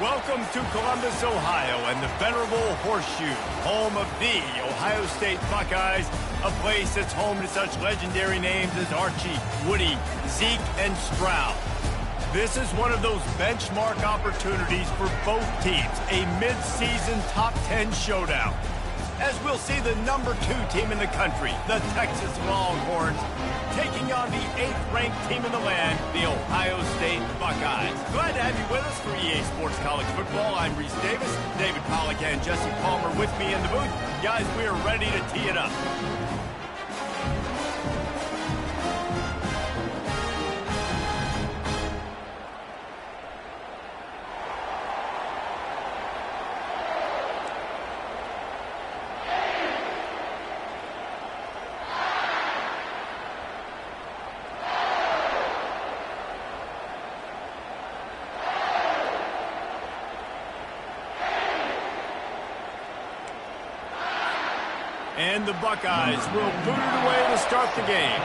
Welcome to Columbus, Ohio, and the venerable Horseshoe, home of the Ohio State Buckeyes, a place that's home to such legendary names as Archie, Woody, Zeke, and Stroud. This is one of those benchmark opportunities for both teams, a mid-season top 10 showdown. As we'll see the number 2 team in the country, the Texas Longhorns, taking on the 8th-ranked team in the land, the Ohio State Buckeyes. Glad to have you with us for EA Sports College Football. I'm Reese Davis, David Pollack and Jesse Palmer with me in the booth. Guys, we are ready to tee it up. And the Buckeyes will boot it away to start the game.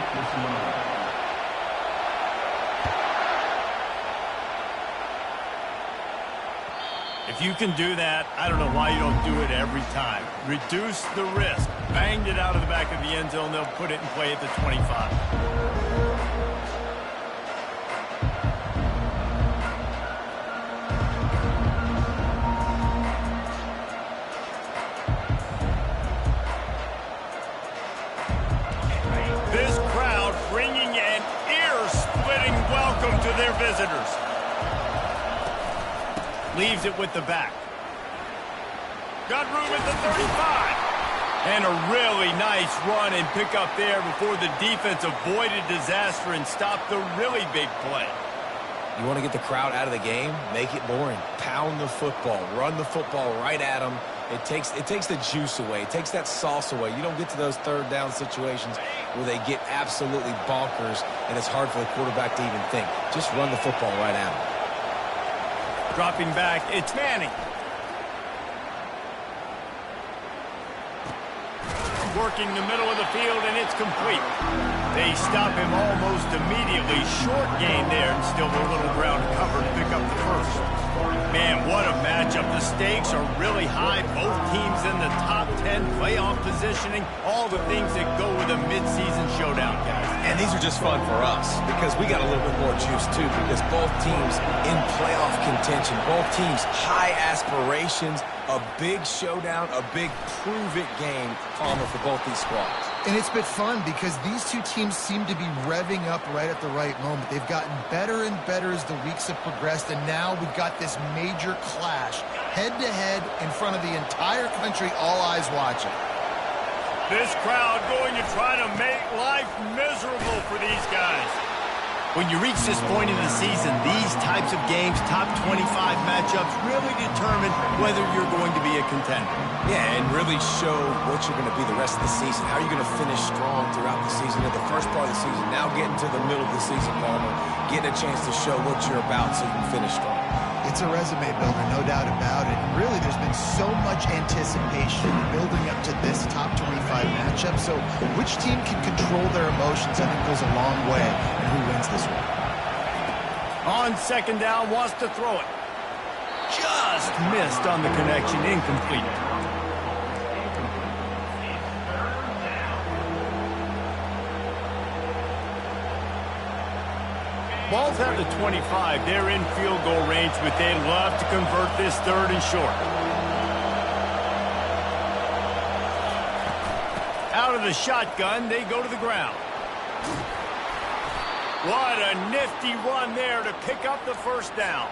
If you can do that, I don't know why you don't do it every time. Reduce the risk. Banged it out of the back of the end zone. They'll put it in play at the 25. To their visitors. Leaves it with the back. Got room at the 35. And a really nice run and pick up there before the defense avoided disaster and stopped the really big play. You want to get the crowd out of the game? Make it boring. Pound the football. Run the football right at them. It takes the juice away. It takes that sauce away. You don't get to those third down situations where they get absolutely bonkers and it's hard for the quarterback to even think. Just run the football right at them. Dropping back, it's Manning. Working the middle of the field, and it's complete. They stop him almost immediately. Short gain there, and still a little ground to cover to pick up the first. Man, what a matchup. The stakes are really high. Both teams in the top 10 playoff positioning. All the things that go with a midseason showdown, guys. And these are just fun for us because we got a little bit more juice, too, because both teams in playoff contention, both teams high aspirations, a big showdown, a big prove-it game, Palmer, for both these squads. And it's been fun because these two teams seem to be revving up right at the right moment. They've gotten better and better as the weeks have progressed, and now we've got this major clash, head-to-head in front of the entire country, all eyes watching. This crowd going to try to make life miserable for these guys. When you reach this point in the season, these types of games, top 25 matchups, really determine whether you're going to be a contender. Yeah, and really show what you're going to be the rest of the season. How are you going to finish strong throughout the season, in the first part of the season, now getting to the middle of the season, Palmer, getting a chance to show what you're about so you can finish strong. It's a resume builder, no doubt about it. And really, there's been so much anticipation building up to this top 25 matchup. So which team can control their emotions, I think, goes a long way in who wins this one. On second down, wants to throw it. Just missed on the connection, incomplete. Ball's at the 25. They're in field goal range, but they'd love to convert this third and short. Out of the shotgun, they go to the ground. What a nifty run there to pick up the first down.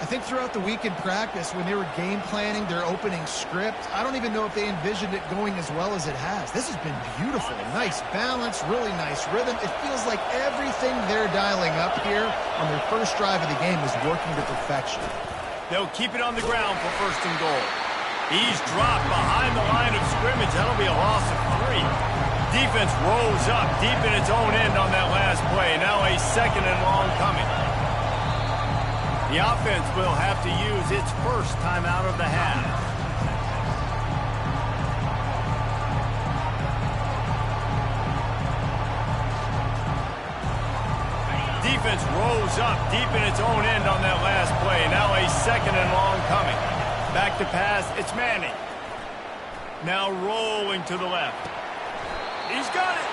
I think throughout the week in practice, when they were game planning their opening script, I don't even know if they envisioned it going as well as it has. This has been beautiful. Nice balance, really nice rhythm. It feels like everything they're dialing up here on their first drive of the game is working to perfection. They'll keep it on the ground for first and goal. He's dropped behind the line of scrimmage. That'll be a loss of 3. Defense rolls up deep in its own end on that last play. Now a second and long coming. The offense will have to use its first timeout of the half. Defense rose up deep in its own end on that last play. Now a second and long coming. Back to pass, it's Manning. Now rolling to the left. He's got it.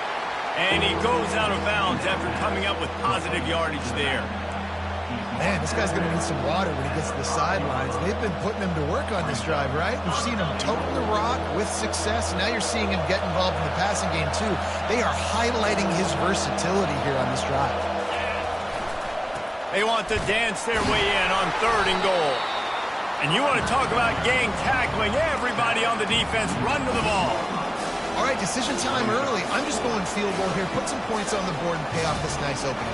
And he goes out of bounds after coming up with positive yardage there. Man, this guy's going to need some water when he gets to the sidelines. They've been putting him to work on this drive, right? We've seen him tote the rock with success. Now you're seeing him get involved in the passing game, too. They are highlighting his versatility here on this drive. They want to dance their way in on 3rd and goal. And you want to talk about gang tackling. Everybody on the defense run to the ball. All right, decision time early. I'm just going field goal here. Put some points on the board and pay off this nice opening.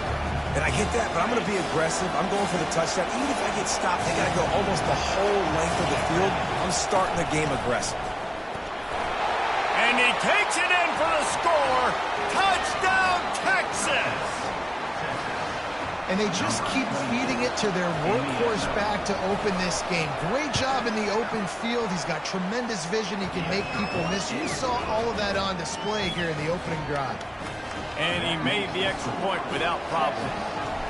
And I get that, but I'm going to be aggressive. I'm going for the touchdown. Even if I get stopped, I got to go almost the whole length of the field. I'm starting the game aggressive. And he takes it in for the score. Touchdown, Texas! And they just keep feeding it to their workhorse back to open this game. Great job in the open field. He's got tremendous vision. He can make people miss. You saw all of that on display here in the opening drive. And he made the extra point without problem.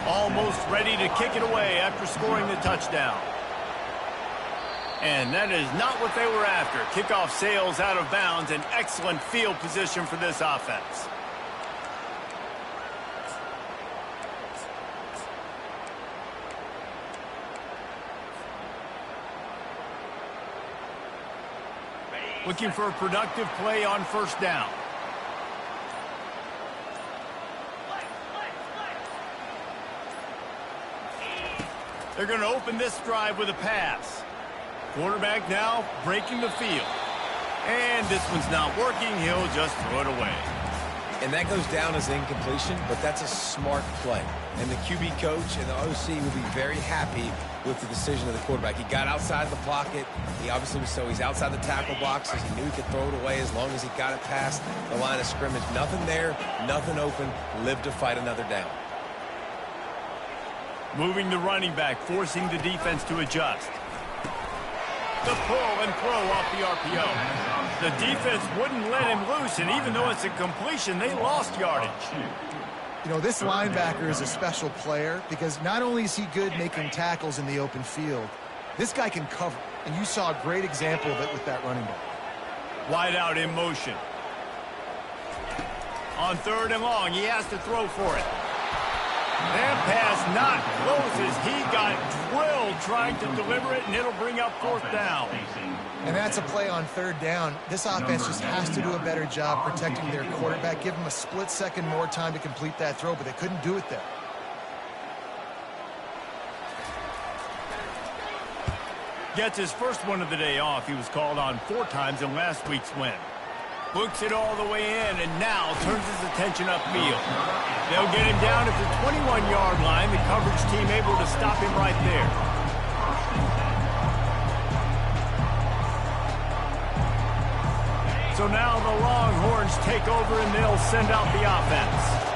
Almost ready to kick it away after scoring the touchdown. And that is not what they were after. Kickoff sails out of bounds. An excellent field position for this offense. Looking for a productive play on 1st down. They're going to open this drive with a pass. Quarterback now breaking the field. And this one's not working. He'll just throw it away. And that goes down as incompletion, but that's a smart play. And the QB coach and the OC will be very happy with the decision of the quarterback. He got outside the pocket. He obviously was he's outside the tackle boxes. He knew he could throw it away as long as he got it past the line of scrimmage. Nothing there, nothing open. Live to fight another down. Moving the running back, forcing the defense to adjust. The pull and throw off the RPO. The defense wouldn't let him loose, and even though it's a completion, they lost yardage. You know, this linebacker is a special player because not only is he good making tackles in the open field, this guy can cover. And you saw a great example of it with that running back. Wide out in motion. On 3rd and long, he has to throw for it. That pass not close as he got drilled trying to deliver it, and it'll bring up 4th down. And that's a play on 3rd down. This offense just has to do a better job protecting their quarterback. Give him a split second more time to complete that throw, but they couldn't do it there. Gets his first one of the day off. He was called on 4 times in last week's win. Books it all the way in, and now turns his attention upfield. They'll get him down at the 21-yard line. The coverage team able to stop him right there. So now the Longhorns take over, and they'll send out the offense.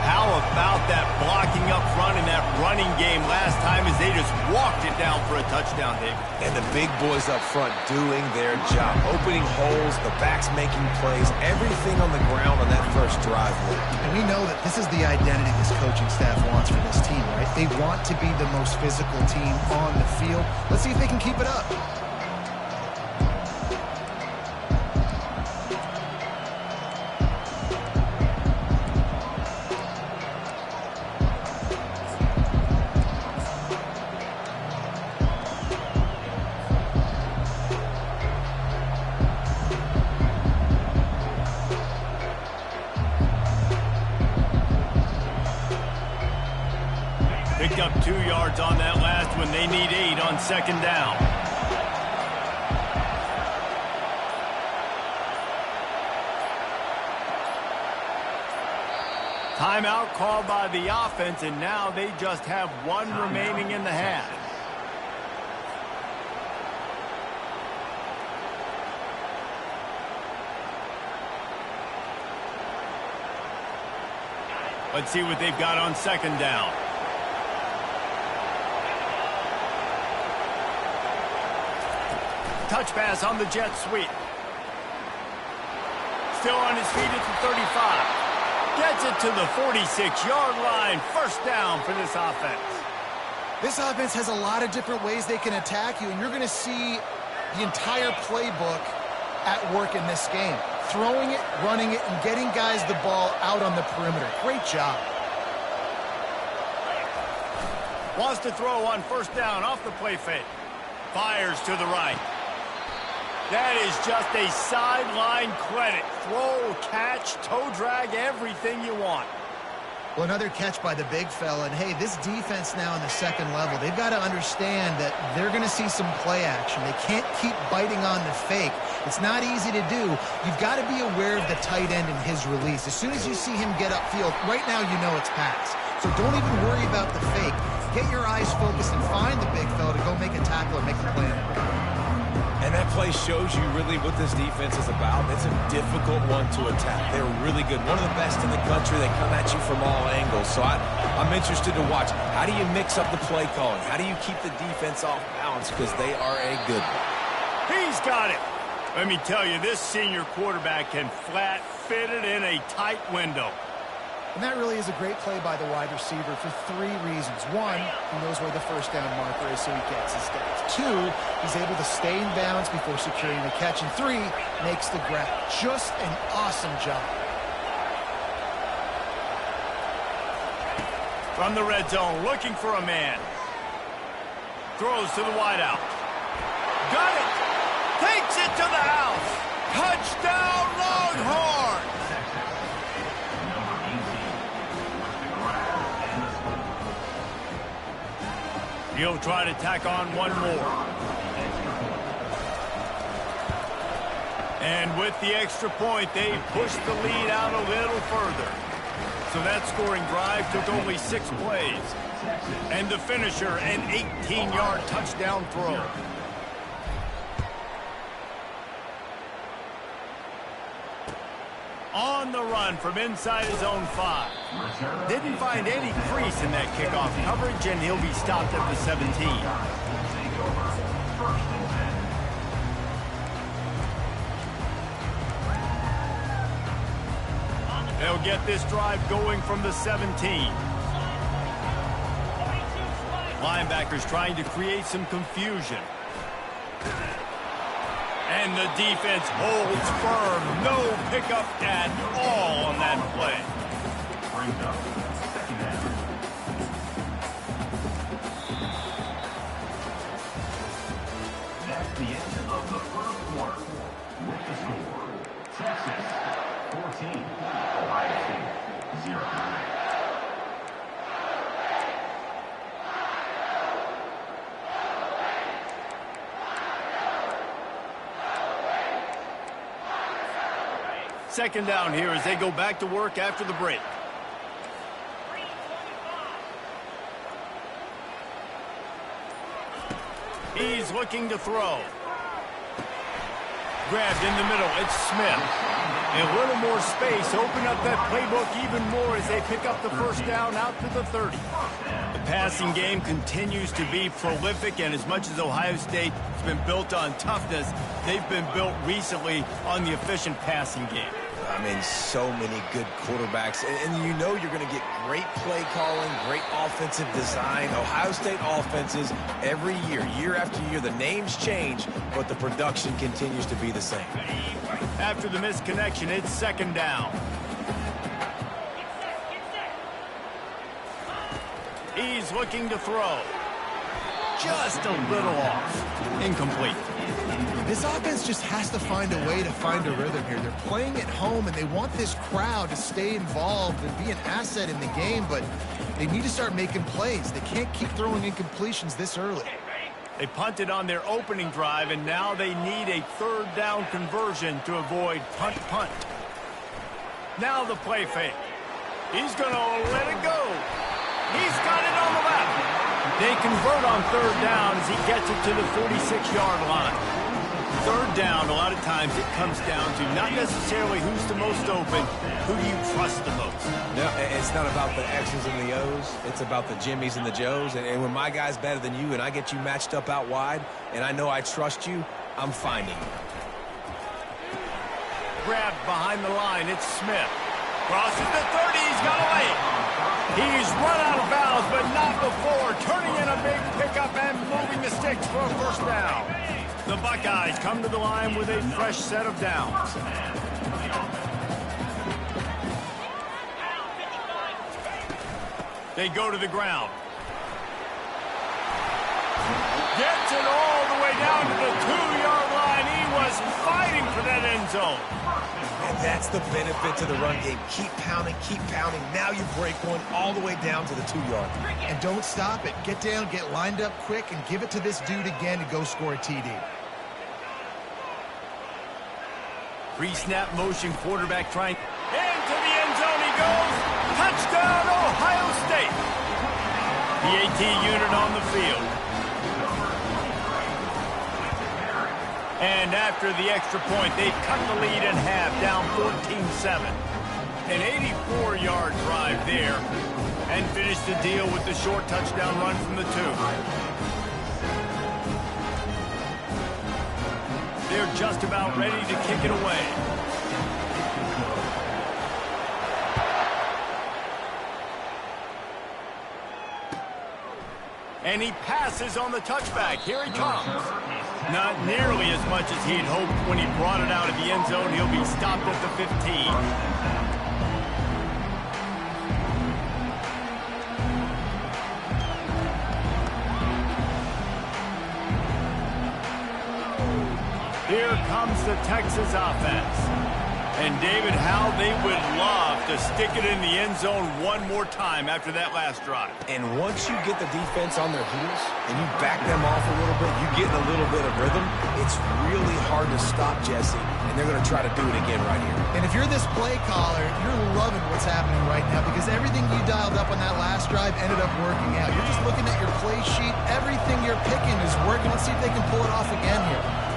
How about that blocking up front in that running game last time as they just walked it down for a touchdown, David? And the big boys up front doing their job. Opening holes, the backs making plays, everything on the ground on that first drive. And we know that this is the identity this coaching staff wants for this team, right? They want to be the most physical team on the field. Let's see if they can keep it up. Picked up 2 yards on that last one. They need 8 on 2nd down. Timeout called by the offense, and now they just have 1 remaining in the half. Let's see what they've got on 2nd down. Touch pass on the jet sweep. Still on his feet at the 35. Gets it to the 46-yard line. First down for this offense. This offense has a lot of different ways they can attack you, and you're going to see the entire playbook at work in this game. Throwing it, running it, and getting guys the ball out on the perimeter. Great job. Wants to throw on first down off the play fake. Fires to the right. That is just a sideline credit. Throw, catch, toe drag, everything you want. Well, another catch by the big fella. And, hey, this defense now in the second level, they've got to understand that they're going to see some play action. They can't keep biting on the fake. It's not easy to do. You've got to be aware of the tight end and his release. As soon as you see him get upfield, right now you know it's pass. So don't even worry about the fake. Get your eyes focused and find the big fella to go make a tackle or make a play. And that play shows you really what this defense is about. It's a difficult one to attack. They're really good. One of the best in the country. They come at you from all angles. So I'm interested to watch. How do you mix up the play calling? How do you keep the defense off balance? Because they are a good one. He's got it. Let me tell you, this senior quarterback can flat fit it in a tight window. And that really is a great play by the wide receiver for three reasons. One, he knows where the first down marker is, so he gets his stats. Two, he's able to stay in bounds before securing the catch. And three, makes the grab. Just an awesome job. From the red zone, looking for a man. Throws to the wideout. Got it! Takes it to the house! Touchdown, Longhorns! He'll try to tack on one more. And with the extra point, they pushed the lead out a little further. So that scoring drive took only 6 plays. And the finisher, an 18-yard touchdown throw. On the run from inside his own 5. Didn't find any crease in that kickoff coverage, and he'll be stopped at the 17. They'll get this drive going from the 17. Linebackers trying to create some confusion. And the defense holds firm. No pickup at all on that play. That's the end of the first quarter. With the score, Texas 14, Ohio State 0. Second down here as they go back to work after the break. He's looking to throw. Grabbed in the middle. It's Smith. A little more space. Open up that playbook even more as they pick up the first down out to the 30. The passing game continues to be prolific, and as much as Ohio State has been built on toughness, they've been built recently on the efficient passing game. I mean, so many good quarterbacks. And you know you're going to get great play calling, great offensive design. Ohio State offenses every year after year, the names change, but the production continues to be the same. After the misconnection, it's second down. He's looking to throw. Just a little off. Incomplete. This offense just has to find a way to find a rhythm here. They're playing at home, and they want this crowd to stay involved and be an asset in the game, but they need to start making plays. They can't keep throwing incompletions this early. They punted on their opening drive, and now they need a third down conversion to avoid punt. Now the play fake. He's going to let it go. He's got it on the left. They convert on third down as he gets it to the 46-yard line. Third down, a lot of times it comes down to not necessarily who's the most open, who do you trust the most. No, it's not about the X's and the O's. It's about the Jimmies and the Joes. And when my guy's better than you and I get you matched up out wide and I know I trust you, I'm finding you. Grabbed behind the line, it's Smith. Crosses the 30. He's got away. He's run out of bounds, but not before turning in a big pickup and moving the sticks for a first down. The Buckeyes come to the line with a fresh set of downs. They go to the ground. Gets it all the way down to the 2-yard line. He was fighting for that end zone. And that's the benefit to the run game. Keep pounding, keep pounding. Now you break one all the way down to the 2-yard. And don't stop it. Get down, get lined up quick, and give it to this dude again to go score a TD. Pre-snap motion quarterback trying. Into the end zone he goes. Touchdown, Ohio State. The AT unit on the field. And after the extra point, they've cut the lead in half, down 14-7. An 84-yard drive there. And finish the deal with the short touchdown run from the 2. They're just about ready to kick it away. And he passes on the touchback. Here he comes. Not nearly as much as he had hoped when he brought it out of the end zone. He'll be stopped at the 15. Here comes the Texas offense. And David, how they would love to stick it in the end zone one more time after that last drive. And once you get the defense on their heels and you back them off a little bit, you get in a little bit of rhythm, it's really hard to stop Jesse, and they're going to try to do it again right here. And if you're this play caller, you're loving what's happening right now because everything you dialed up on that last drive ended up working out. You're just looking at your play sheet. Everything you're picking is working. Let's see if they can pull it off again here.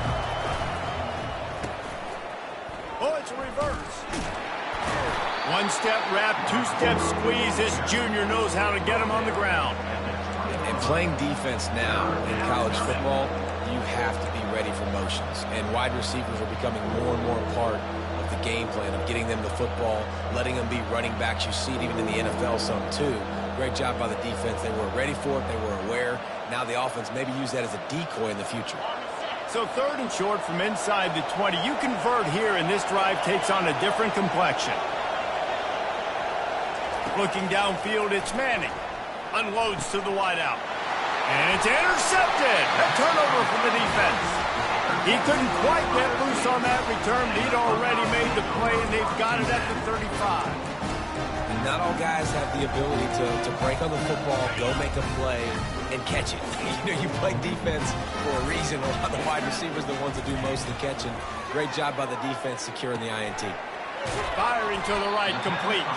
One-step wrap, two-step squeeze. This junior knows how to get him on the ground. And playing defense now in college football, you have to be ready for motions. And wide receivers are becoming more and more a part of the game plan of getting them the football, letting them be running backs. You see it even in the NFL some too. Great job by the defense. They were ready for it. They were aware. Now the offense maybe use that as a decoy in the future. So 3rd and short from inside the 20. You convert here, and this drive takes on a different complexion. Looking downfield, it's Manning. Unloads to the wideout. And it's intercepted. A turnover from the defense. He couldn't quite get loose on that return. He'd already made the play, and they've got it at the 35. And not all guys have the ability to break on the football, go make a play, and catch it. You play defense for a reason. A lot of the wide receivers are the ones that do most of the catching. Great job by the defense securing the INT. Firing to the right, complete.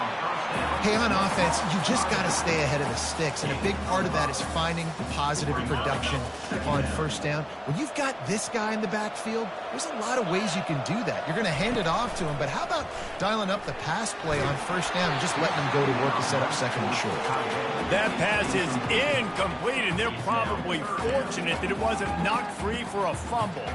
Hey, on offense, you just got to stay ahead of the sticks, and a big part of that is finding positive production on first down. When you've got this guy in the backfield, there's a lot of ways you can do that. You're going to hand it off to him, but how about dialing up the pass play on first down and just letting him go to work to set up 2nd and short? That pass is incomplete, and they're probably fortunate that it wasn't knocked free for a fumble.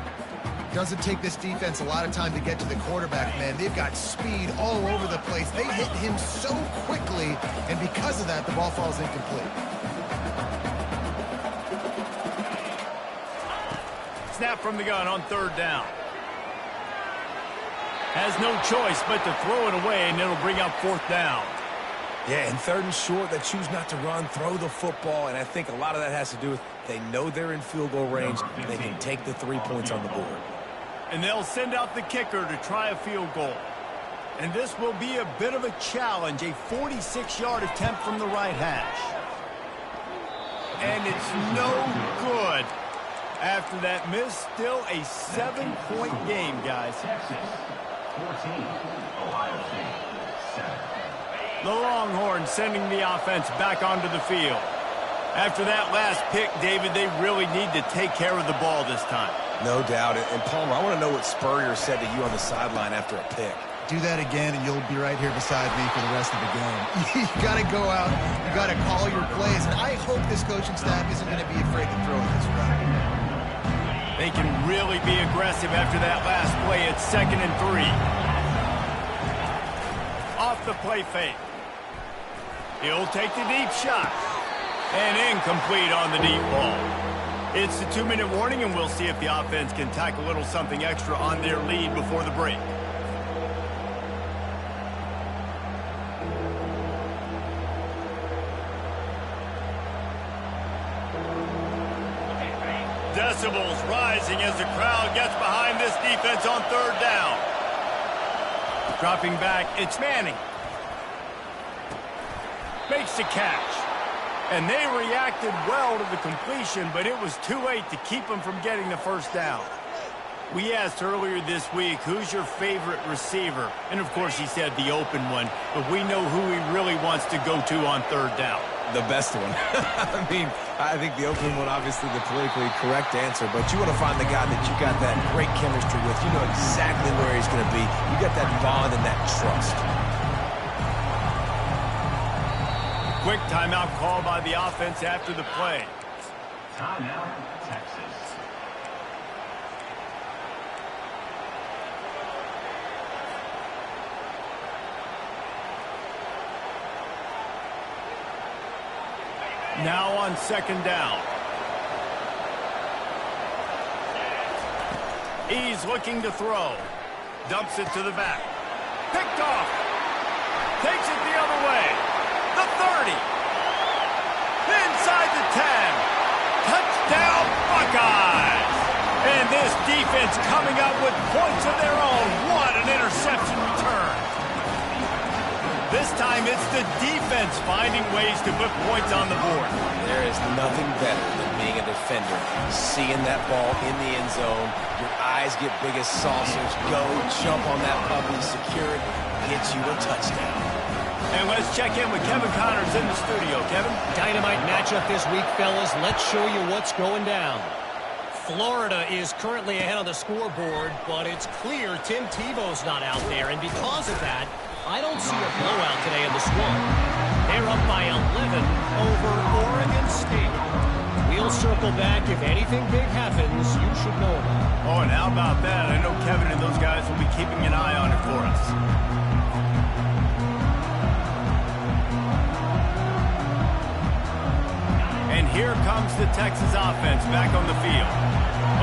Doesn't take this defense a lot of time to get to the quarterback, man. They've got speed all over the place. They hit him so quickly, and because of that, the ball falls incomplete. Snap from the gun on 3rd down. Has no choice but to throw it away, and it'll bring up 4th down. Yeah, and 3rd and short, they choose not to run, throw the football, and I think a lot of that has to do with they know they're in field goal range. They can take the 3 points on the board. And they'll send out the kicker to try a field goal. And this will be a bit of a challenge, a 46-yard attempt from the right hash. And it's no good. After that miss, still a 7-point game, guys. Texas, 14. Ohio State, 7. The Longhorns sending the offense back onto the field. After that last pick, David, they really need to take care of the ball this time. No doubt. And Palmer, I want to know what Spurrier said to you on the sideline after a pick. Do that again, and you'll be right here beside me for the rest of the game. You got to go out. You got to call your plays. And I hope this coaching staff isn't going to be afraid to throw it this way. They can really be aggressive after that last play. It's 2nd and 3. off the play fake. He'll take the deep shot. And incomplete on the deep ball. It's the 2-minute warning, and we'll see if the offense can tack a little something extra on their lead before the break. Decibels rising as the crowd gets behind this defense on third down. Dropping back, it's Manning. Makes the catch. And they reacted well to the completion, but it was too late to keep them from getting the first down. We asked earlier this week, who's your favorite receiver? And, of course, he said the open one, but we know who he really wants to go to on third down. The best one. I mean, I think the open one, obviously the politically correct answer, but you want to find the guy that you got that great chemistry with. You know exactly where he's going to be. You got that bond and that trust. Quick timeout call by the offense after the play. Timeout, Texas. Now on second down. He's looking to throw. Dumps it to the back. Picked off. Takes it the other way. The 30. Inside the 10. Touchdown, Buckeyes. And this defense coming up with points of their own. What an interception return. This time it's the defense finding ways to put points on the board. There is nothing better than being a defender. Seeing that ball in the end zone, your eyes get big as saucers. Go, jump on that puppy, secure it, get you a touchdown. And let's check in with Kevin Connors in the studio. Kevin? Dynamite matchup this week, fellas. Let's show you what's going down. Florida is currently ahead on the scoreboard, but it's clear Tim Tebow's not out there, and because of that, I don't see a blowout today in the Swamp. They're up by 11 over Oregon State. We'll circle back. If anything big happens, you should know about it. Oh, and how about that? I know Kevin and those guys will be keeping an eye on it for us. And here comes the Texas offense back on the field.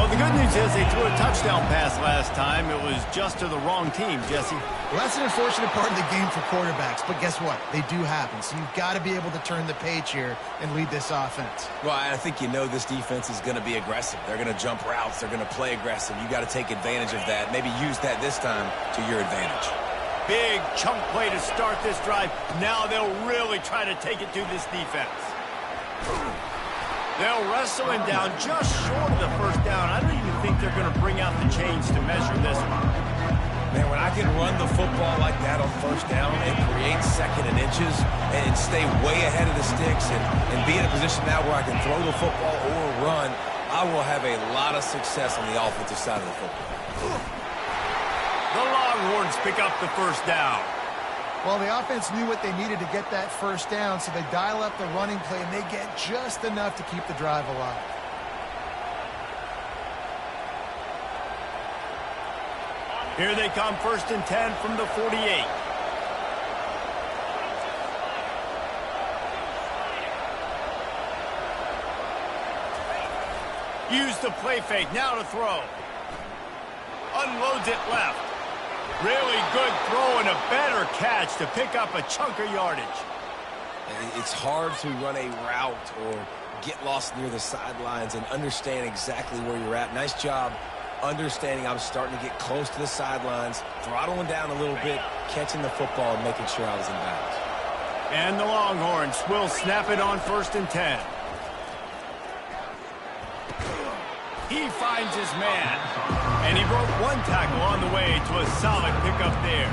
Well, the good news is they threw a touchdown pass last time. It was just to the wrong team, Jesse. Well, that's an unfortunate part of the game for quarterbacks, but guess what? They do happen, so you've got to be able to turn the page here and lead this offense. Well, I think you know this defense is going to be aggressive. They're going to jump routes. They're going to play aggressive. You got to take advantage of that. Maybe use that this time to your advantage. Big chunk play to start this drive. Now they'll really try to take it to this defense. They'll wrestle him down just short of the first down. I don't even think they're going to bring out the chains to measure this one. Man, when I can run the football like that on first down and create second and inches and stay way ahead of the sticks and be in a position now where I can throw the football or run, I will have a lot of success on the offensive side of the football. The Longhorns pick up the first down. Well, the offense knew what they needed to get that first down, so they dial up the running play, and they get just enough to keep the drive alive. Here they come, 1st and 10 from the 48. Use the play fake, now to throw. Unloads it left. Really good throw and a better catch to pick up a chunk of yardage. It's hard to run a route or get lost near the sidelines and understand exactly where you're at. Nice job understanding I'm starting to get close to the sidelines, throttling down a little bit, catching the football and making sure I was in bounds. And the Longhorns will snap it on 1st and 10. He finds his man. And he broke one tackle on the way to a solid pickup there.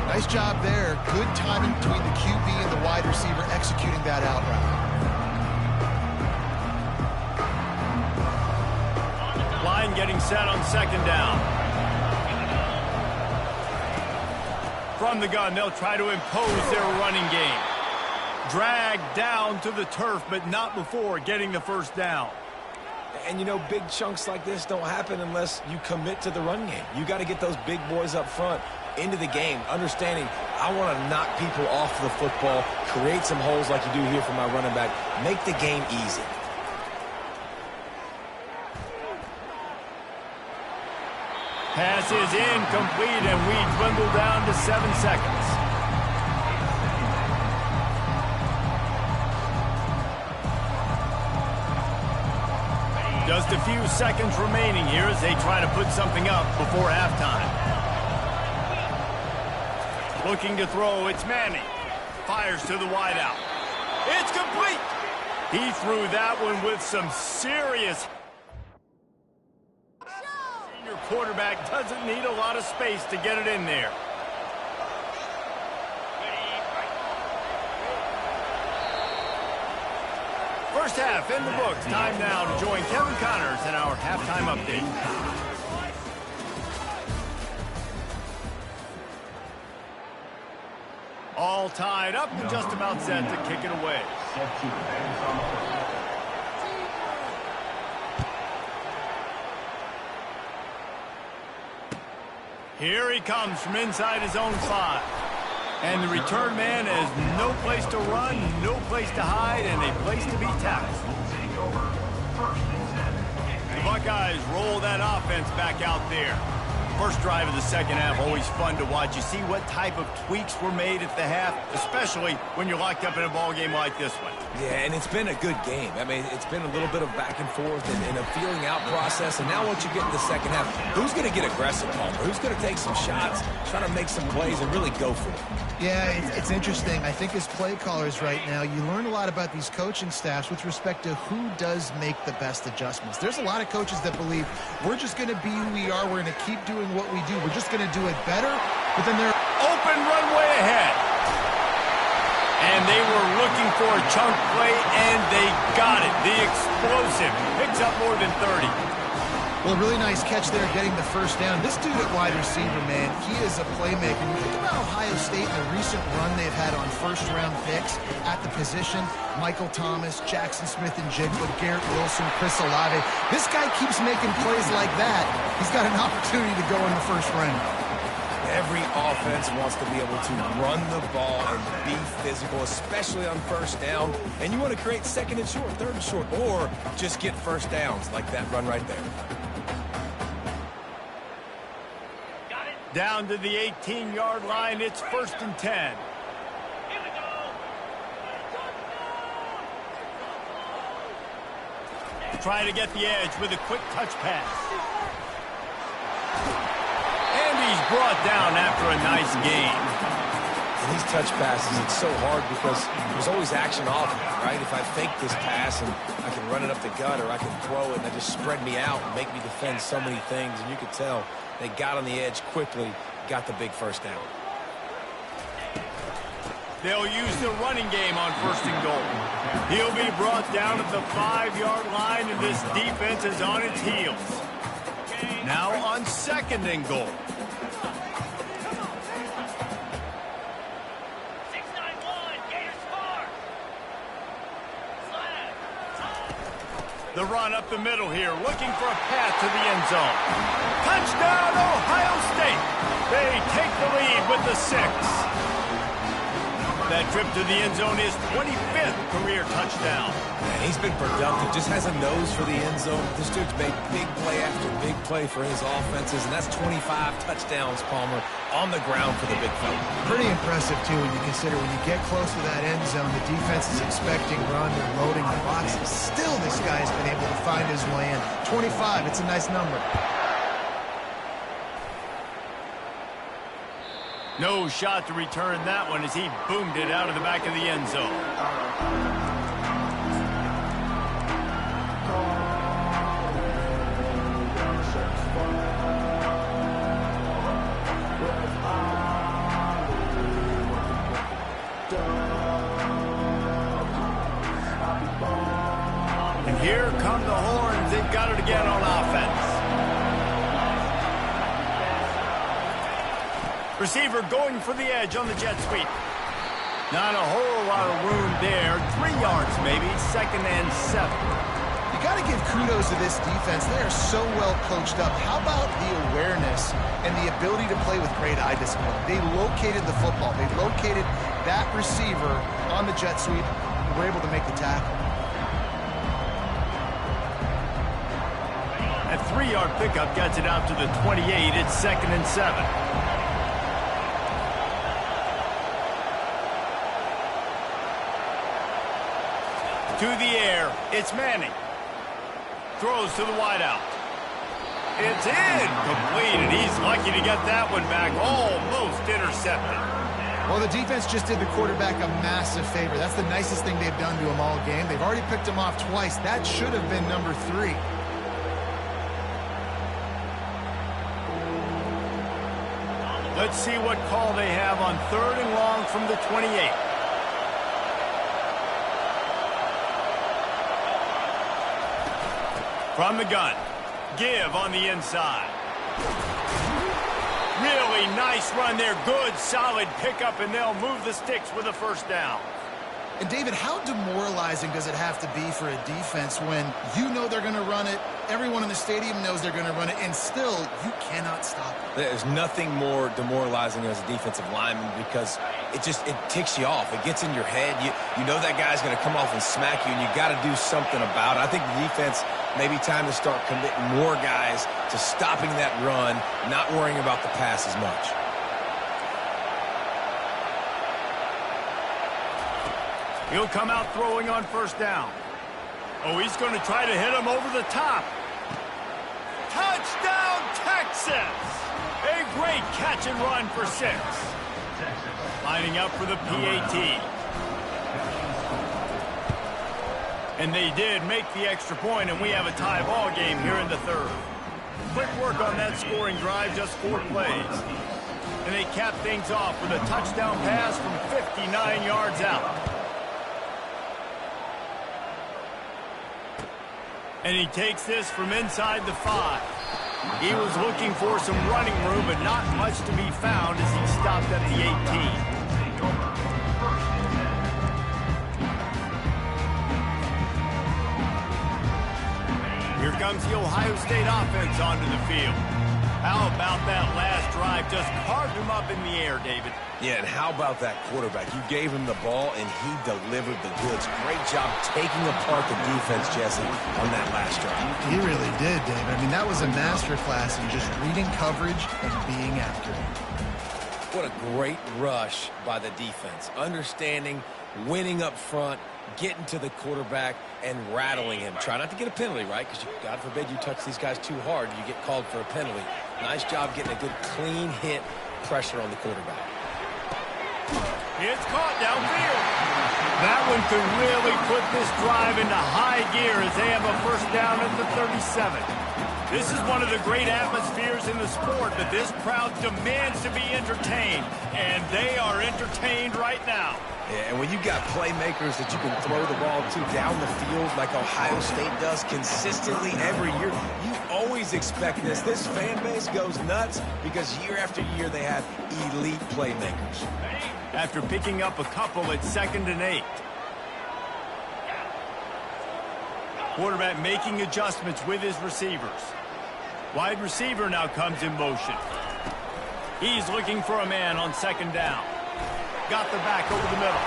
Nice job there. Good timing between the QB and the wide receiver executing that out route. Line getting set on 2nd down. From the gun, they'll try to impose their running game. Dragged down to the turf, but not before getting the first down. And, you know, big chunks like this don't happen unless you commit to the run game. You got to get those big boys up front into the game, understanding I want to knock people off the football, create some holes like you do here for my running back, make the game easy. Pass is incomplete, and we dwindle down to 7 seconds. Just a few seconds remaining here as they try to put something up before halftime. Looking to throw, it's Manning. Fires to the wideout. It's complete! He threw that one with some serious... Senior quarterback doesn't need a lot of space to get it in there. First half in the books. Time now to join Kevin Connors in our halftime update. All tied up and just about set to kick it away. Here he comes from inside his own 5. And the return man has no place to run, no place to hide, and a place to be tackled. The Buckeyes roll that offense back out there. First drive of the second half, always fun to watch. You see what type of tweaks were made at the half, especially when you're locked up in a ball game like this one. Yeah, and it's been a good game. I mean, it's been a little bit of back and forth and a feeling out process. And now once you get in the second half, who's going to get aggressive, Palmer? Who's going to take some shots, try to make some plays, and really go for it? Yeah, it's interesting. I think as play callers right now, you learn a lot about these coaching staffs with respect to who does make the best adjustments. There's a lot of coaches that believe we're just going to be who we are. We're going to keep doing what we do. We're just going to do it better. But then they're open runway ahead. And they were looking for a chunk play, and they got it. The explosive picks up more than 30. Well, really nice catch there getting the first down. This dude at wide receiver, man, he is a playmaker. You think about Ohio State and the recent run they've had on first-round picks at the position. Michael Thomas, Jackson Smith-Njigba, Garrett Wilson, Chris Olave. This guy keeps making plays like that. He's got an opportunity to go in the first round. Every offense wants to be able to run the ball and be physical, especially on first down. And you want to create second and short, third and short, or just get first downs like that run right there. Down to the 18-yard line, it's 1st and 10. Here we go. Trying to get the edge with a quick touch pass. And he's brought down after a nice gain. And these touch passes, it's so hard because there's always action off of it, right? If I fake this pass and I can run it up the gut or I can throw it and they just spread me out and make me defend so many things. And you could tell they got on the edge quickly, got the big first down. They'll use the running game on 1st and goal. He'll be brought down at the 5-yard line, and this defense is on its heels. Now on 2nd and goal. The run up the middle here, looking for a path to the end zone. Touchdown, Ohio State! They take the lead with the 6. That trip to the end zone is 25th career touchdown. Man, he's been productive, just has a nose for the end zone. This dude's made big play after big play for his offenses, and that's 25 touchdowns, Palmer, on the ground for the big fella. Pretty impressive, too, when you consider when you get close to that end zone, the defense is expecting run, they're loading the boxes. Still, this guy's been able to find his way in. 25, it's a nice number. No shot to return that one as he boomed it out of the back of the end zone. And here come the horns. They've got it again on offense. Receiver going for the edge on the jet sweep. Not a whole lot of room there. 3 yards maybe. 2nd and 7. You got to give kudos kudos to this defense. They are so well coached up. How about the awareness and the ability to play with great eye discipline? They located the football. They located that receiver on the jet sweep and were able to make the tackle. A 3-yard pickup gets it out to the 28. It's 2nd and 7. To the air, it's Manning. Throws to the wideout. It's in, completed. He's lucky to get that one back, almost intercepted. Well, the defense just did the quarterback a massive favor. That's the nicest thing they've done to him all game. They've already picked him off twice. That should have been number 3. Let's see what call they have on 3rd and long from the 28. From the gun, give on the inside. Really nice run there. Good, solid pickup, and they'll move the sticks with a 1st down. And, David, how demoralizing does it have to be for a defense when you know they're going to run it, everyone in the stadium knows they're going to run it, and still you cannot stop it? There's nothing more demoralizing as a defensive lineman because it ticks you off. It gets in your head. You know that guy's going to come off and smack you, and you got to do something about it. I think the defense maybe time to start committing more guys to stopping that run, not worrying about the pass as much. He'll come out throwing on 1st down. Oh, he's going to try to hit him over the top. Touchdown, Texas! A great catch and run for 6. Lining up for the PAT. And they did make the extra point, and we have a tie ball game here in the 3rd. Quick work on that scoring drive, just 4 plays. And they cap things off with a touchdown pass from 59 yards out. And he takes this from inside the 5. He was looking for some running room, but not much to be found as he stopped at the 18. Here comes the Ohio State offense onto the field. How about that last drive? Just carved him up in the air, David. Yeah, and how about that quarterback? You gave him the ball, and he delivered the goods. Great job taking apart the defense, Jesse, on that last drive. He really did, David. I mean, that was a masterclass in just reading coverage and being accurate. What a great rush by the defense. Understanding, winning up front, getting to the quarterback, and rattling him. Try not to get a penalty, right? Because, God forbid, you touch these guys too hard, you get called for a penalty. Nice job getting a good, clean hit, pressure on the quarterback. It's caught downfield. That one could really put this drive into high gear as they have a 1st down at the 37. This is one of the great atmospheres in the sport, but this crowd demands to be entertained, and they are entertained right now. Yeah, and when you got playmakers that you can throw the ball to down the field like Ohio State does consistently every year, you always expect this. This fan base goes nuts because year after year they have elite playmakers. After picking up a couple at 2nd and 8. Quarterback making adjustments with his receivers. Wide receiver now comes in motion. He's looking for a man on 2nd down. Got the back over the middle.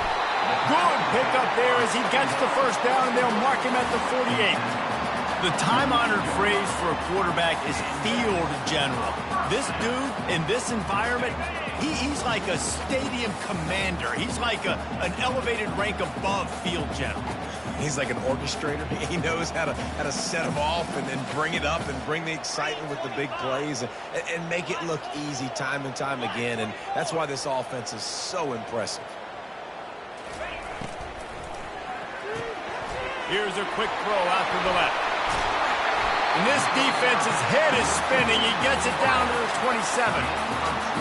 Good pickup there as he gets the 1st down, and they'll mark him at the 48. The time-honored phrase for a quarterback is field general. This dude in this environment, he's like a stadium commander. He's like an elevated rank above field general. He's like an orchestrator. He knows how to set them off and then bring it up and bring the excitement with the big plays and make it look easy time and time again. And that's why this offense is so impressive. Here's a quick throw out to the left. And this defense's head is spinning. He gets it down to the 27.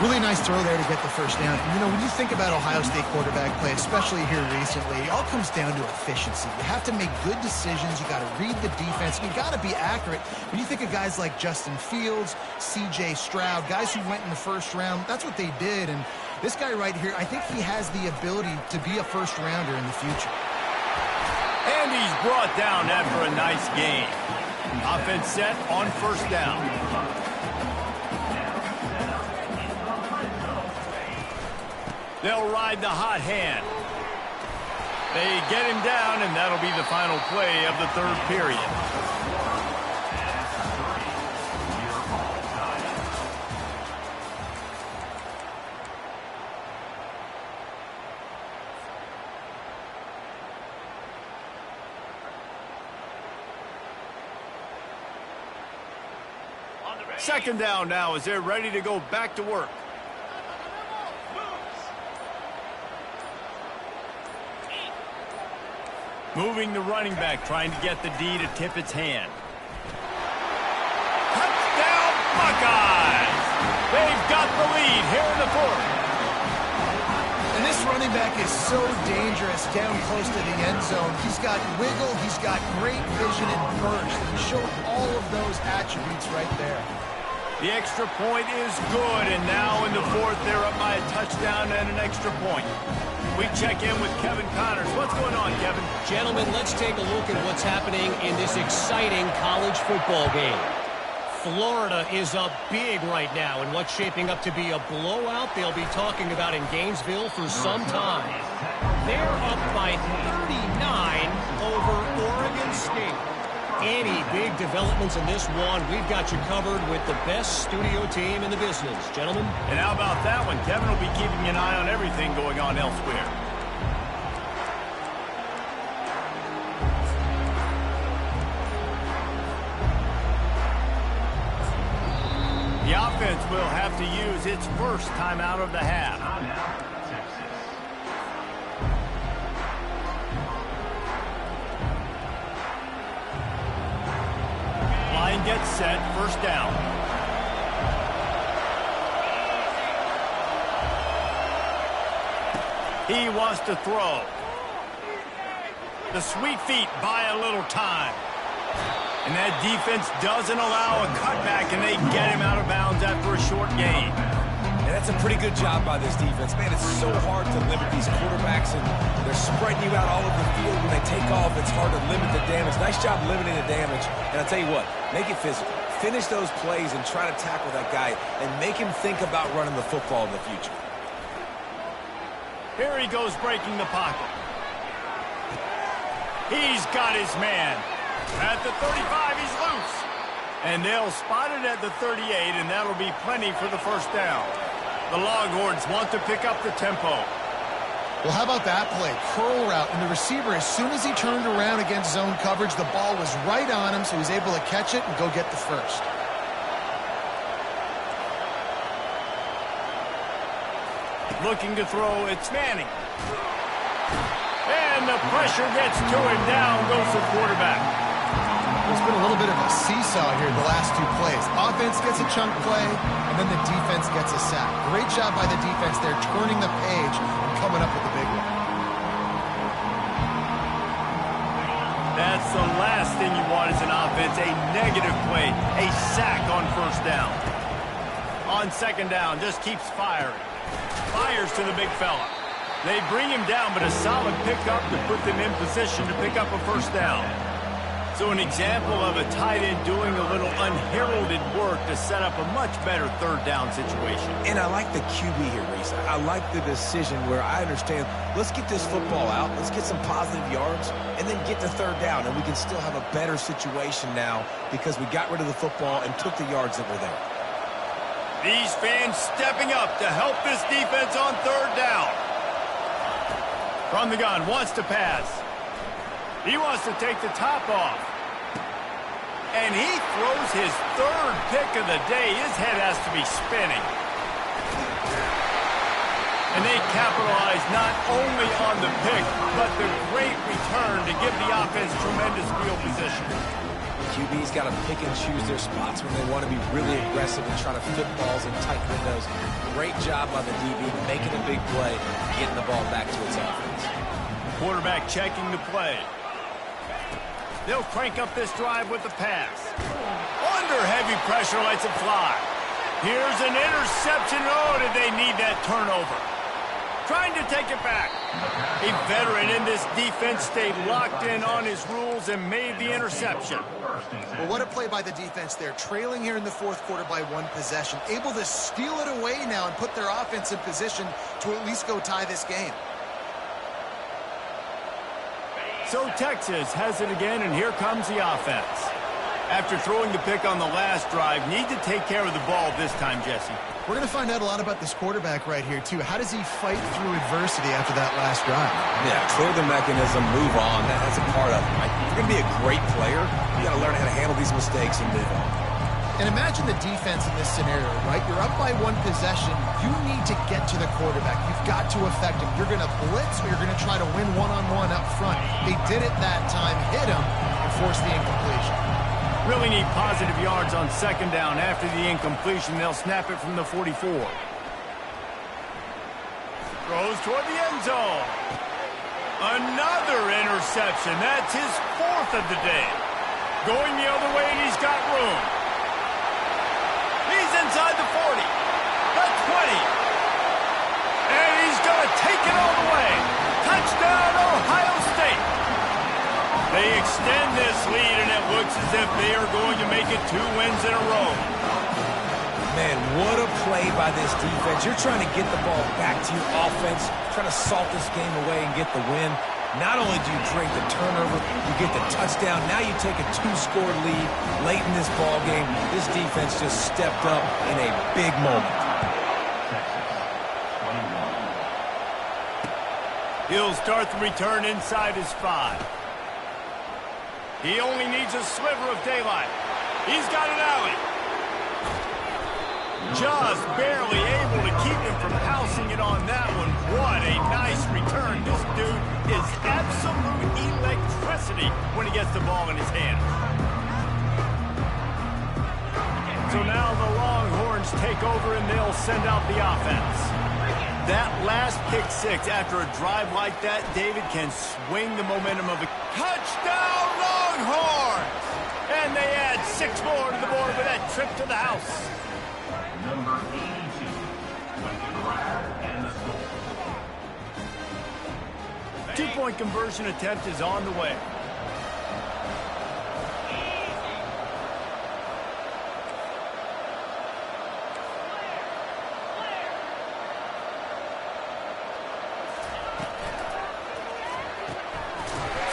Really nice throw there to get the 1st down. You know, when you think about Ohio State quarterback play, especially here recently, it all comes down to efficiency. You have to make good decisions. You got to read the defense. You got to be accurate. When you think of guys like Justin Fields, C.J. Stroud, guys who went in the 1st round, that's what they did. And this guy right here, I think he has the ability to be a 1st rounder in the future. And he's brought down after a nice game. Offense set on first down. They'll ride the hot hand. They get him down, and that'll be the final play of the third period. Second down now as they're ready to go back to work. Moving the running back, trying to get the D to tip its hand. Touchdown, Buckeyes! They've got the lead here in the fourth. And this running back is so dangerous down close to the end zone. He's got wiggle, he's got great vision and burst. He showed all of those attributes right there. The extra point is good, and now in the fourth, they're up by a touchdown and an extra point. We check in with Kevin Connors. What's going on, Kevin? Gentlemen, let's take a look at what's happening in this exciting college football game. Florida is up big right now in what's shaping up to be a blowout they'll be talking about in Gainesville for some time. They're up by 39 over Oregon State. Any big developments in this one, we've got you covered with the best studio team in the business. Gentlemen? And how about that one? Kevin will be keeping an eye on everything going on elsewhere. The offense will have to use its first timeout of the half. Line gets set, first down. He wants to throw. The sweet feet buy a little time. And that defense doesn't allow a cutback, and they get him out of bounds after a short gain. And that's a pretty good job by this defense. Man, it's so hard to limit these quarterbacks, and they're spreading you out all over the field. When they take off, it's hard to limit the damage. Nice job limiting the damage. And I'll tell you what, make it physical. Finish those plays and try to tackle that guy and make him think about running the football in the future. Here he goes breaking the pocket. He's got his man. At the 35, he's loose. And they'll spot it at the 38, and that'll be plenty for the first down. The Longhorns want to pick up the tempo. Well, how about that play? Curl route, and the receiver, as soon as he turned around against zone coverage, the ball was right on him, so he was able to catch it and go get the first. Looking to throw, it's Manning. And the pressure gets to him. Down goes the quarterback. It's been a little bit of a seesaw here the last two plays. Offense gets a chunk play, and then the defense gets a sack. Great job by the defense there, turning the page and coming up with the big one. That's the last thing you want as an offense, a negative play, a sack on first down. On second down, just keeps firing. Fires to the big fella. They bring him down, but a solid pickup to put them in position to pick up a first down. So an example of a tight end doing a little unheralded work to set up a much better third down situation. And I like the QB here, Reese. I like the decision where I understand, let's get this football out, let's get some positive yards, and then get to third down, and we can still have a better situation now because we got rid of the football and took the yards that were there. These fans stepping up to help this defense on third down. From the gun, wants to pass. He wants to take the top off. And he throws his third pick of the day. His head has to be spinning. And they capitalize not only on the pick, but the great return to give the offense tremendous field position. QB's got to pick and choose their spots when they want to be really aggressive and try to fit balls in tight windows. Great job by the DB making a big play, getting the ball back to its offense. Quarterback checking the play. They'll crank up this drive with the pass. Under heavy pressure, lets it fly. Here's an interception. Oh, did they need that turnover? Trying to take it back. A veteran in this defense stayed locked in on his rules and made the interception. Well, what a play by the defense there. Trailing here in the fourth quarter by one possession. Able to steal it away now and put their offense in position to at least go tie this game. So Texas has it again, and here comes the offense. After throwing the pick on the last drive, need to take care of the ball this time, Jesse. We're going to find out a lot about this quarterback right here, too. How does he fight through adversity after that last drive? Yeah, throw the mechanism, move on. That's a part of it, right? If you're going to be a great player, you got to learn how to handle these mistakes and move on. And imagine the defense in this scenario, right? You're up by one possession. You need to get to the quarterback. You've got to affect him. You're going to blitz or you're going to try to win one-on-one up front. They did it that time, hit him, and forced the incompletion. Really need positive yards on second down. After the incompletion, they'll snap it from the 44. Throws toward the end zone. Another interception. That's his fourth of the day. Going the other way, and he's got room. He's inside the 40, the 20. And he's going to take it all the way. Touchdown, Ohio State. They extend this lead, and it looks as if they are going to make it 2 wins in a row. Man, what a play by this defense. You're trying to get the ball back to your offense, trying to salt this game away and get the win. Not only do you drink the turnover, you get the touchdown. Now you take a 2-score lead late in this ball game. This defense just stepped up in a big moment. He'll start the return inside his 5. He only needs a sliver of daylight. He's got an alley. Just barely able to keep him from housing it on that one. What a nice return. This dude is absolute electricity when he gets the ball in his hands. So now the Longhorns take over and they'll send out the offense. That last pick six after a drive like that, David, can swing the momentum of a touchdown Longhorns! And they add 6 more to the board with that trip to the house. Number 82, with the grab and the score. 2-point conversion attempt is on the way.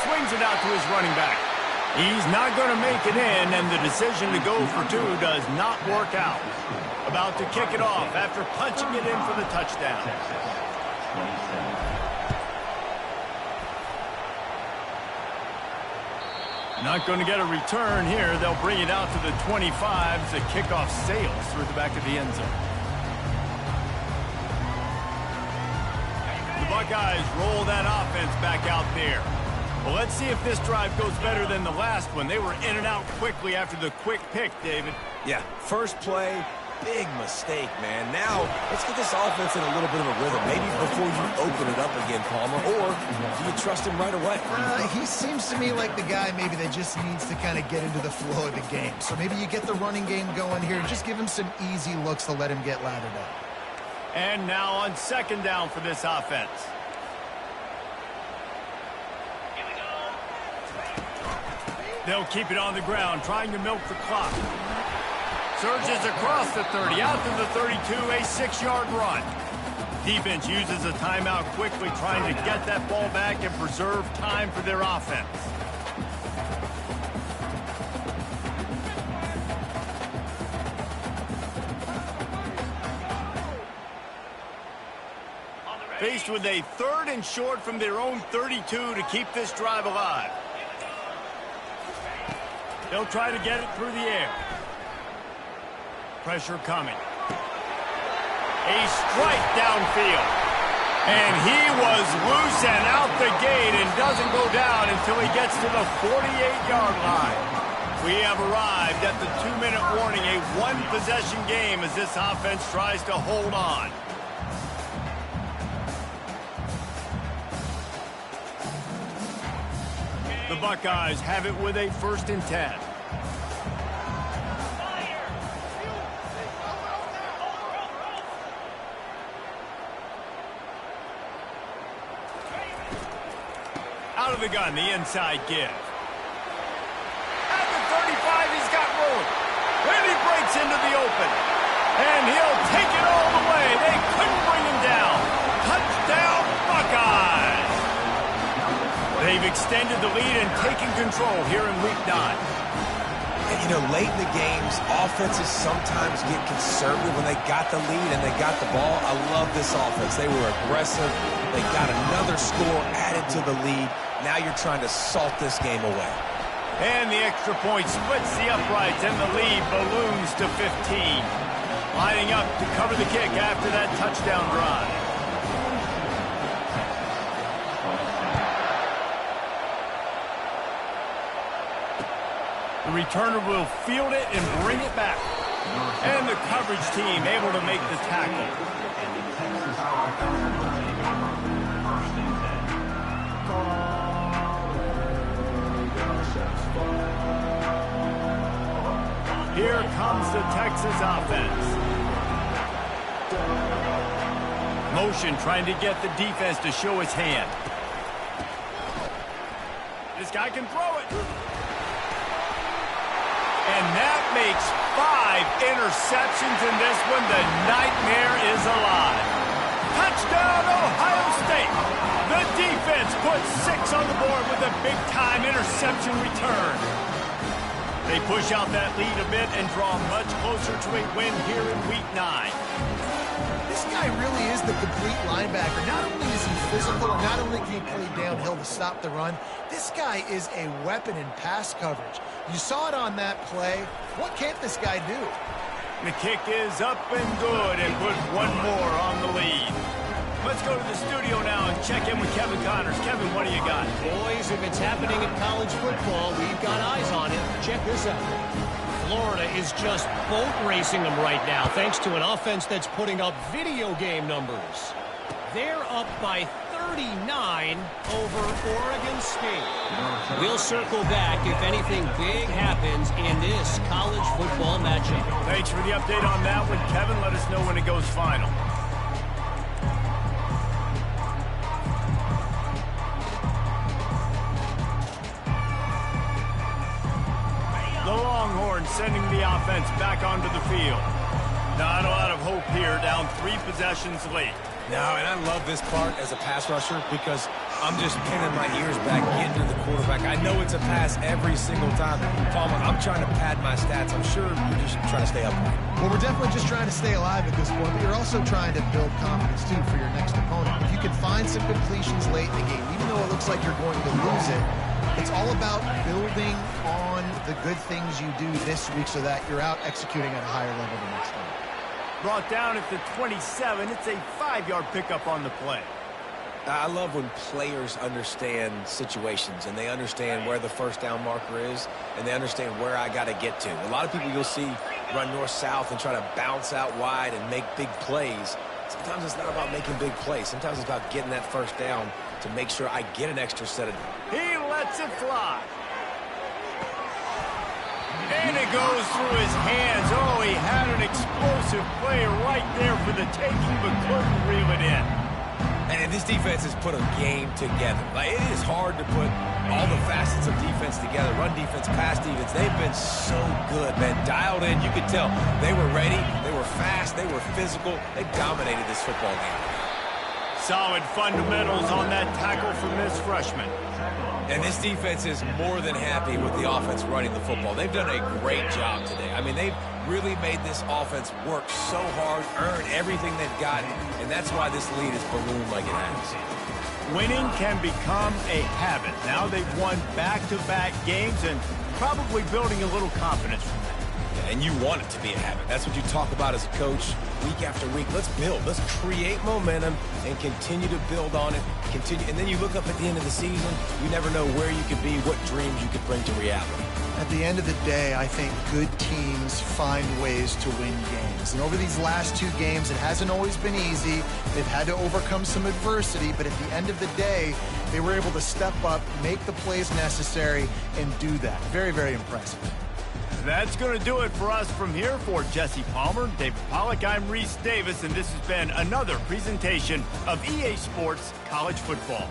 Swings it out to his running back. He's not going to make it in, and the decision to go for 2 does not work out. About to kick it off after punching it in for the touchdown. Not going to get a return here. They'll bring it out to the 25 as the kickoff sails through the back of the end zone. The Buckeyes roll that offense back out there. Well, let's see if this drive goes better than the last one. They were in and out quickly after the quick pick, David. Yeah, first play, big mistake, man. Now, let's get this offense in a little bit of a rhythm. Maybe before you open it up again, Palmer, or do you trust him right away? He seems to me like the guy maybe that just needs to kind of get into the flow of the game. So maybe you get the running game going here and just give him some easy looks to let him get lathered up. And now on second down for this offense. They'll keep it on the ground, trying to milk the clock. Surges across the 30, out to the 32, a 6-yard run. Defense uses a timeout quickly, trying to get that ball back and preserve time for their offense. Faced with a 3rd and short from their own 32 to keep this drive alive. They'll try to get it through the air. Pressure coming. A strike downfield. And he was loose and out the gate and doesn't go down until he gets to the 48-yard line. We have arrived at the 2-minute warning, a 1-possession game as this offense tries to hold on. The Buckeyes have it with a 1st and 10. Out of the gun, the inside give. At the 35, he's got room. And he breaks into the open. And he'll take it all the way. They couldn't bring him down. Touchdown, Buckeyes. They've extended the lead and taken control here in Week 9. And, you know, late in the games, offenses sometimes get conservative when they got the lead and they got the ball. I love this offense. They were aggressive. They got another score added to the lead. Now you're trying to salt this game away. And the extra point splits the uprights, and the lead balloons to 15. Lining up to cover the kick after that touchdown drive. The returner will field it and bring it back. And the coverage team able to make the tackle. Here comes the Texas offense. Motion trying to get the defense to show his hand. This guy can throw it. And that makes 5 interceptions in this one. The nightmare is alive. Touchdown, Ohio State. The defense puts 6 on the board with a big-time interception return. They push out that lead a bit and draw much closer to a win here in Week 9. This guy really is the complete linebacker. Not only is he physical, and not only can he play downhill to stop the run, this guy is a weapon in pass coverage. You saw it on that play. What can't this guy do? The kick is up and good and put one more on the lead. Let's go to the studio now and check in with Kevin Connors. Kevin, what do you got? Boys, if it's happening in college football, we've got eyes on it. Check this out. Florida is just boat racing them right now, thanks to an offense that's putting up video game numbers. They're up by 39 over Oregon State. We'll circle back if anything big happens in this college football matchup. Thanks for the update on that one, Kevin. Let us know when it goes final. The Longhorns sending the offense back onto the field. Not a lot of hope here, down 3 possessions late. No, and I love this part as a pass rusher because I'm just pinning my ears back, getting to the quarterback. I know it's a pass every single time. Palmer, I'm trying to pad my stats. I'm sure you're just trying to stay up. Well, we're definitely just trying to stay alive at this point, but you're also trying to build confidence, too, for your next opponent. If you can find some completions late in the game, even though it looks like you're going to lose it, it's all about building on the good things you do this week so that you're out executing at a higher level the next time. Brought down at the 27. It's a 5-yard pickup on the play. I love when players understand situations and they understand where the first down marker is and they understand where I got to get to. A lot of people you'll see run north-south and try to bounce out wide and make big plays. Sometimes it's not about making big plays. Sometimes it's about getting that first down to make sure I get an extra set of... He lets it fly. And it goes through his hands. Oh, he had an explosive play right there for the taking, but couldn't reel it in. And this defense has put a game together. Like, it is hard to put all the facets of defense together. Run defense, pass defense. They've been so good, man. Dialed in. You could tell they were ready. They were fast. They were physical. They dominated this football game. Solid fundamentals on that tackle from this freshman. And this defense is more than happy with the offense running the football. They've done a great job today. I mean, they've really made this offense work so hard, earn everything they've gotten, and that's why this lead has ballooned like it has. Winning can become a habit. Now they've won back-to-back games and probably building a little confidence from that. And you want it to be a habit. That's what you talk about as a coach week after week. Let's build. Let's create momentum and continue to build on it. Continue, and then you look up at the end of the season, you never know where you could be, what dreams you could bring to reality. At the end of the day, I think good teams find ways to win games. And over these last 2 games, it hasn't always been easy. They've had to overcome some adversity, but at the end of the day, they were able to step up, make the plays necessary, and do that. Very, very impressive. That's going to do it for us from here. For Jesse Palmer, David Pollack, I'm Reese Davis, and this has been another presentation of EA Sports College Football.